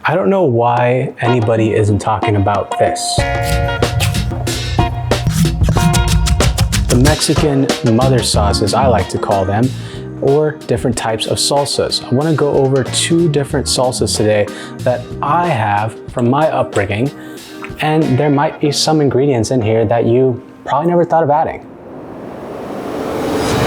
I don't know why anybody isn't talking about this. The Mexican mother sauce, as I like to call them, or different types of salsas. I want to go over 2 different salsas today that I have from my upbringing, and there might be some ingredients in here that you probably never thought of adding.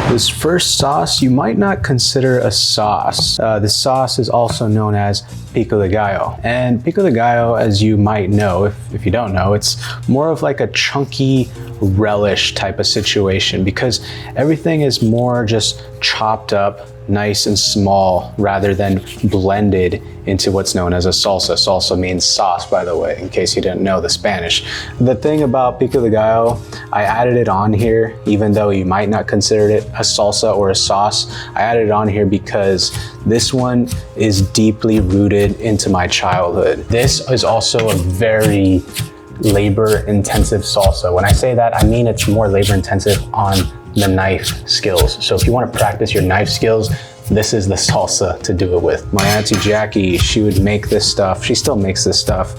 This first sauce you might not consider a sauce. This sauce is also known as Pico De Gallo. And Pico De Gallo, as you might know, if you don't know, it's more of like a chunky relish type of situation because everything is more just chopped up nice and small rather than blended into what's known as a salsa. Salsa means sauce, by the way, in case you didn't know the Spanish. The thing about Pico De Gallo, I added it on here, even though you might not consider it a salsa or a sauce. I added it on here because this one is deeply rooted into my childhood. This is also a very labor-intensive salsa. When I say that, I mean it's more labor-intensive on the knife skills. So if you want to practice your knife skills, this is the salsa to do it with. My Auntie Jackie, she would make this stuff. She still makes this stuff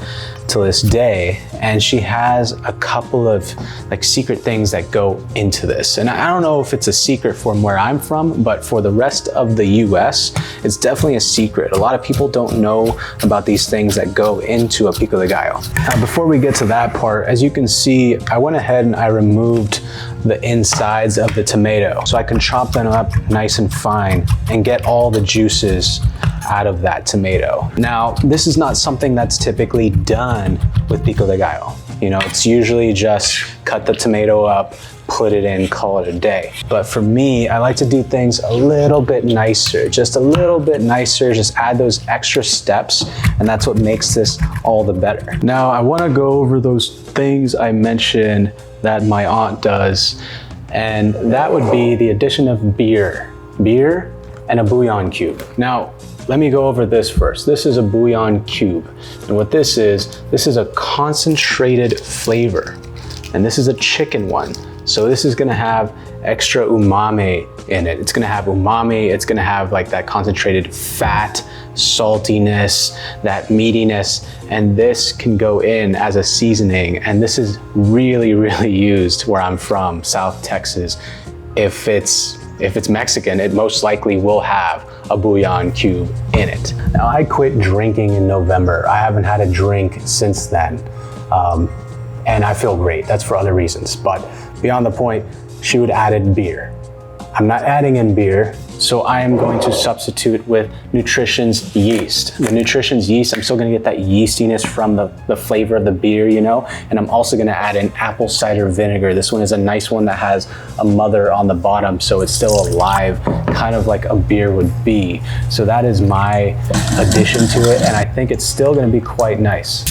to this day. And she has a couple of like secret things that go into this. And I don't know if it's a secret from where I'm from, but for the rest of the US, it's definitely a secret. A lot of people don't know about these things that go into a Pico De Gallo. Now, before we get to that part, as you can see, I went ahead and I removed the insides of the tomato so I can chop them up nice and fine and get all the juices out of that tomato. Now, this is not something that's typically done with Pico De Gallo. You know, it's usually just cut the tomato up, put it in, call it a day. But for me, I like to do things a little bit nicer, just a little bit nicer, just add those extra steps, and that's what makes this all the better. Now, I wanna go over those things I mentioned that my aunt does, and that would be the addition of beer and a bouillon cube. Now, let me go over this first. This is a bouillon cube, and what this is a concentrated flavor, and this is a chicken one. So this is gonna have extra umami in it. It's gonna have umami, it's gonna have like that concentrated fat, saltiness, that meatiness, and this can go in as a seasoning. And this is really, really used where I'm from, South Texas. If it's Mexican, it most likely will have a bouillon cube in it. Now, I quit drinking in November. I haven't had a drink since then. And I feel great, that's for other reasons. But beyond the point, she would add beer. I'm not adding in beer, so I am going to substitute with Nutrition's yeast. The Nutrition's yeast, I'm still gonna get that yeastiness from the flavor of the beer, you know? And I'm also gonna add in apple cider vinegar. This one is a nice one that has a mother on the bottom, so it's still alive, kind of like a beer would be. So that is my addition to it, and I think it's still gonna be quite nice.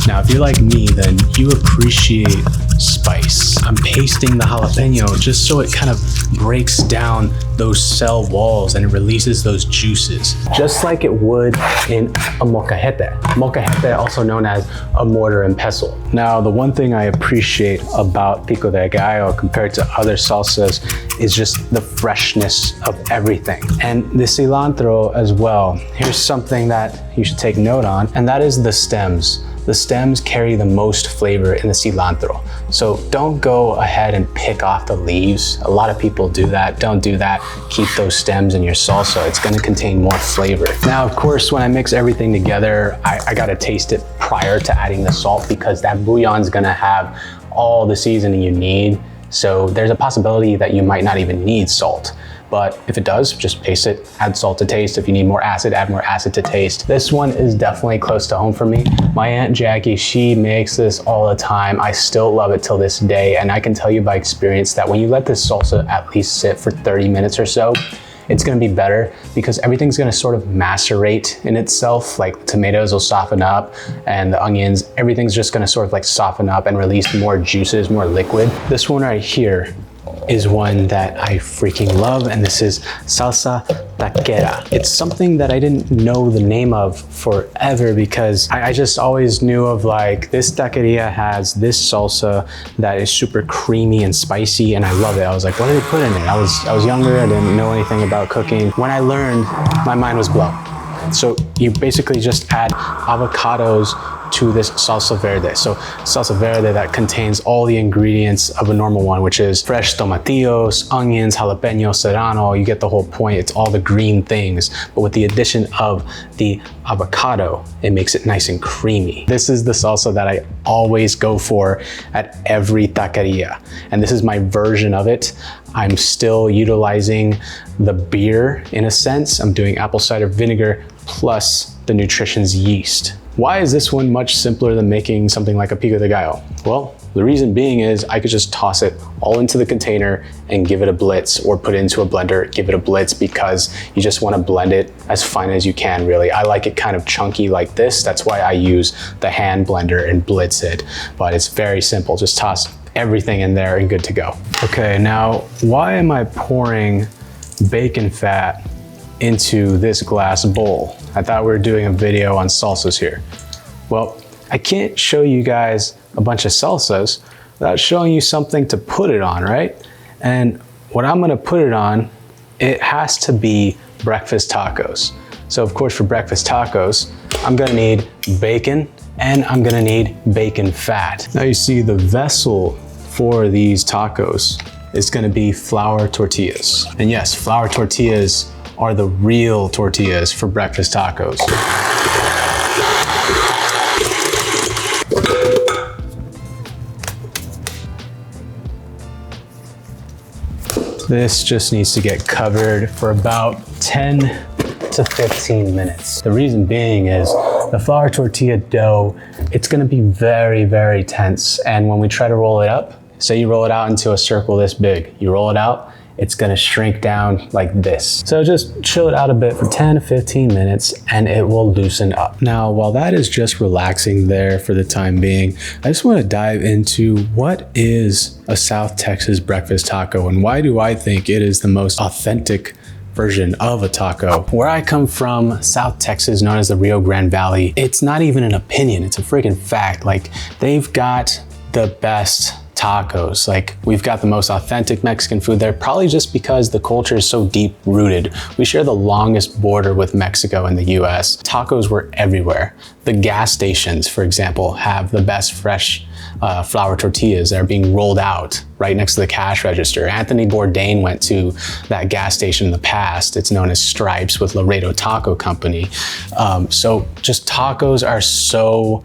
Now, if you're like me, then you appreciate spice. I'm pasting the jalapeno just so it kind of breaks down those cell walls and it releases those juices, just like it would in a molcajete. Molcajete, also known as a mortar and pestle. Now, the one thing I appreciate about Pico De Gallo compared to other salsas is just the freshness of everything. And the cilantro as well. Here's something that you should take note on, and that is the stems. The stems carry the most flavor in the cilantro. So don't go ahead and pick off the leaves. A lot of people do that. Don't do that. Keep those stems in your salsa. It's gonna contain more flavor. Now, of course, when I mix everything together, I gotta taste it prior to adding the salt because that bouillon's gonna have all the seasoning you need. So there's a possibility that you might not even need salt. But if it does, just taste it, add salt to taste. If you need more acid, add more acid to taste. This one is definitely close to home for me. My Aunt Jackie, she makes this all the time. I still love it till this day. And I can tell you by experience that when you let this salsa at least sit for 30 minutes or so, it's gonna be better because everything's gonna sort of macerate in itself. Like the tomatoes will soften up and the onions, everything's just gonna sort of like soften up and release more juices, more liquid. This one right here is one that I freaking love, and this is Salsa Taquera. It's something that I didn't know the name of forever because I just always knew of like, this taqueria has this salsa that is super creamy and spicy, and I love it. I was like, what did they put in it? I was younger, I didn't know anything about cooking. When I learned, my mind was blown. So you basically just add avocados to this salsa verde. So salsa verde that contains all the ingredients of a normal one, which is fresh tomatillos, onions, jalapeno, serrano. You get the whole point. It's all the green things, but with the addition of the avocado, it makes it nice and creamy. This is the salsa that I always go for at every taqueria. And this is my version of it. I'm still utilizing the beer in a sense. I'm doing apple cider vinegar plus the nutrition's yeast. Why is this one much simpler than making something like a Pico De Gallo? Well, the reason being is I could just toss it all into the container and give it a blitz, or put it into a blender, give it a blitz, because you just want to blend it as fine as you can, really. I like it kind of chunky like this. That's why I use the hand blender and blitz it. But it's very simple. Just toss everything in there and good to go. Okay, now why am I pouring bacon fat into this glass bowl? I thought we were doing a video on salsas here. Well, I can't show you guys a bunch of salsas without showing you something to put it on, right? And what I'm gonna put it on, it has to be breakfast tacos. So of course, for breakfast tacos, I'm gonna need bacon and I'm gonna need bacon fat. Now you see the vessel for these tacos is gonna be flour tortillas. And yes, flour tortillas are the real tortillas for breakfast tacos. This just needs to get covered for about 10 to 15 minutes. The reason being is the flour tortilla dough, it's gonna be very, very tense. And when we try to roll it up, say you roll it out into a circle this big, you roll it out, it's gonna shrink down like this. So just chill it out a bit for 10 to 15 minutes and it will loosen up. Now, while that is just relaxing there for the time being, I just wanna dive into what is a South Texas breakfast taco and why do I think it is the most authentic version of a taco. Where I come from, South Texas, known as the Rio Grande Valley, it's not even an opinion, it's a freaking fact. Like, they've got the best tacos. Like, we've got the most authentic Mexican food there, probably just because the culture is so deep rooted. We share the longest border with Mexico in the US. Tacos were everywhere. The gas stations, for example, have the best fresh flour tortillas that are being rolled out right next to the cash register. Anthony Bourdain went to that gas station in the past. It's known as Stripes with Laredo Taco Company. So just tacos are so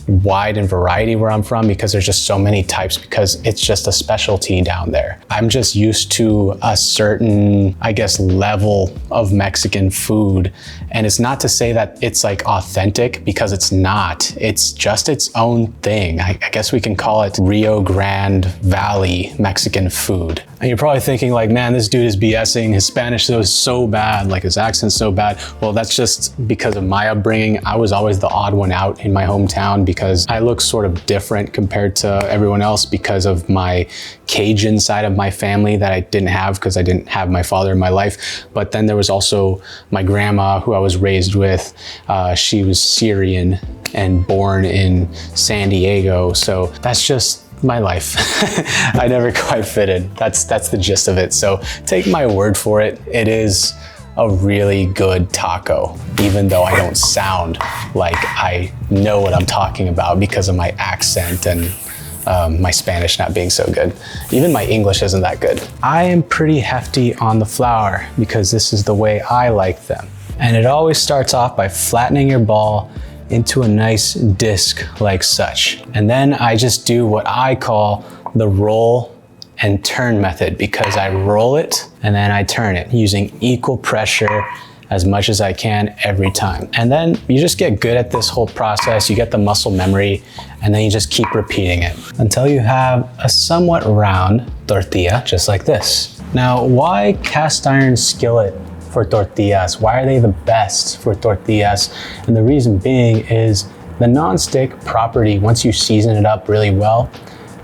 wide in variety where I'm from because there's just so many types, because it's just a specialty down there. I'm just used to a certain, I guess, level of Mexican food. And it's not to say that it's like authentic, because it's not. It's just its own thing. I guess we can call it Rio Grande Valley Mexican food. And you're probably thinking like, man, this dude is BSing. His Spanish is so bad, like his accent's so bad. Well, that's just because of my upbringing. I was always the odd one out in my hometown because I look sort of different compared to everyone else because of my Cajun side of my family that I didn't have because I didn't have my father in my life. But then there was also my grandma who I was raised with. She was Syrian and born in San Diego. So that's just my life. I never quite fit in. That's the gist of it. So take my word for it. It is a really good taco, even though I don't sound like I know what I'm talking about because of my accent and my Spanish not being so good. Even my English isn't that good. I am pretty hefty on the flour because this is the way I like them. And it always starts off by flattening your ball into a nice disc like such. And then I just do what I call the roll and turn method, because I roll it and then I turn it using equal pressure as much as I can every time. And then you just get good at this whole process. You get the muscle memory, and then you just keep repeating it until you have a somewhat round tortilla, just like this. Now, why cast iron skillet for tortillas? Why are they the best for tortillas? And the reason being is the non-stick property once you season it up really well.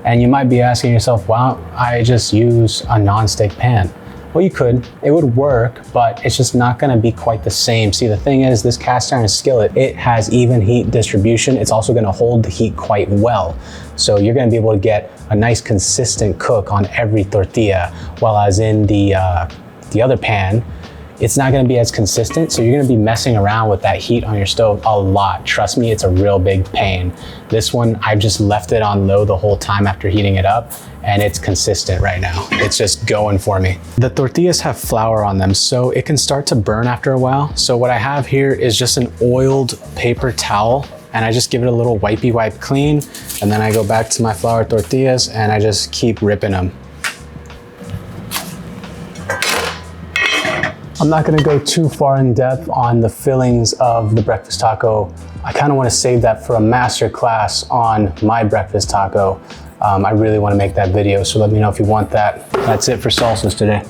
And you might be asking yourself, why don't I just use a non-stick pan? Well, you could, it would work, but it's just not gonna be quite the same. See, the thing is, this cast iron skillet, it has even heat distribution. It's also gonna hold the heat quite well. So you're gonna be able to get a nice consistent cook on every tortilla, while as in the other pan, it's not gonna be as consistent, so you're gonna be messing around with that heat on your stove a lot. Trust me, it's a real big pain. This one, I've just left it on low the whole time after heating it up, and it's consistent right now. It's just going for me. The tortillas have flour on them, so it can start to burn after a while. So what I have here is just an oiled paper towel, and I just give it a little wipey wipe clean, and then I go back to my flour tortillas and I just keep ripping them. I'm not gonna go too far in depth on the fillings of the breakfast taco. I kinda wanna save that for a master class on my breakfast taco. I really wanna make that video, so let me know if you want that. That's it for salsas today.